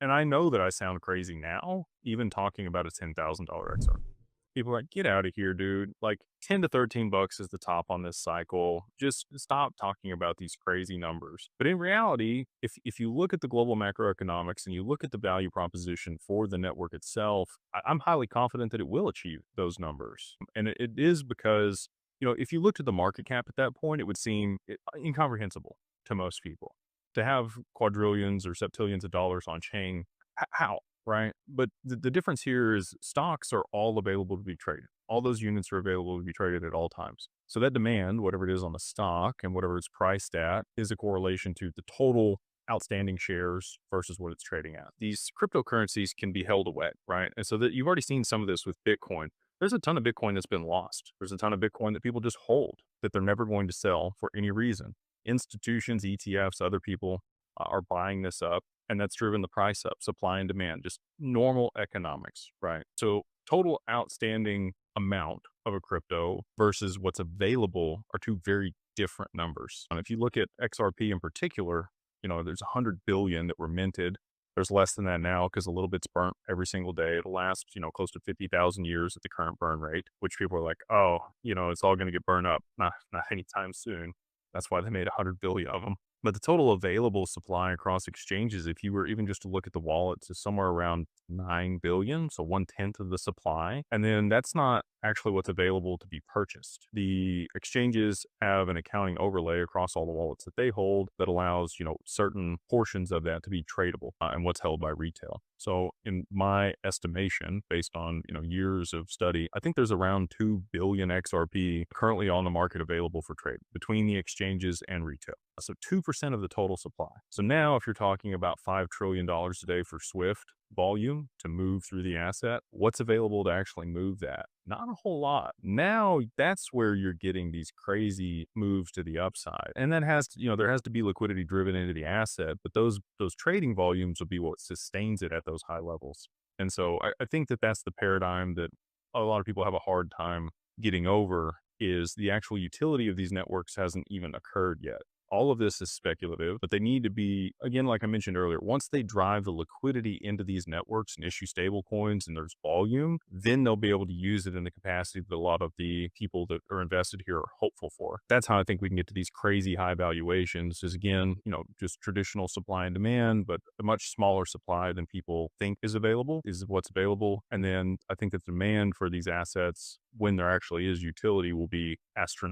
And I know that I sound crazy now, even talking about a $10,000 XR. People are like, "Get out of here, dude." Like 10 to 13 bucks is the top on this cycle. Just stop talking about these crazy numbers. But in reality, if you look at the global macroeconomics and you look at the value proposition for the network itself, I'm highly confident that it will achieve those numbers. And it is because, if you looked at the market cap at that point, it would seem incomprehensible to most people to have quadrillions or septillions of dollars on chain. How? Right? But the difference here is stocks are all available to be traded. All those units are available to be traded at all times. So that demand, whatever it is on the stock and whatever it's priced at, is a correlation to the total outstanding shares versus what it's trading at. These cryptocurrencies can be held away, right? And so that you've already seen some of this with Bitcoin. There's a ton of Bitcoin that's been lost. There's a ton of Bitcoin that people just hold that they're never going to sell for any reason. Institutions, ETFs, other people are buying this up, and that's driven the price up, supply and demand, just normal economics, right? So total outstanding amount of a crypto versus what's available are two very different numbers. And if you look at XRP in particular, there's 100 billion that were minted. There's less than that now because a little bit's burnt every single day. It'll last, close to 50,000 years at the current burn rate, which people are like, oh, it's all going to get burned up. Not anytime soon. That's why they made 100 billion of them. But the total available supply across exchanges, if you were even just to look at the wallets, is somewhere around 9 billion, so 1/10 of the supply. And then that's not actually what's available to be purchased. The exchanges have an accounting overlay across all the wallets that they hold that allows, certain portions of that to be tradable and what's held by retail. So in my estimation, based on, years of study, I think there's around 2 billion XRP currently on the market available for trade between the exchanges and retail. So 2% of the total supply. So now if you're talking about $5 trillion a day for Swift volume to move through the asset, what's available to actually move that? Not a whole lot. Now that's where you're getting these crazy moves to the upside. And that has to, there has to be liquidity driven into the asset, but those trading volumes will be what sustains it at those high levels. And so I think that that's the paradigm that a lot of people have a hard time getting over, is the actual utility of these networks hasn't even occurred yet. All of this is speculative, but they need to be, again, like I mentioned earlier, once they drive the liquidity into these networks and issue stable coins and there's volume, then they'll be able to use it in the capacity that a lot of the people that are invested here are hopeful for. That's how I think we can get to these crazy high valuations, is again, just traditional supply and demand, but a much smaller supply than people think is available is what's available. And then I think that the demand for these assets, when there actually is utility, will be astronomical.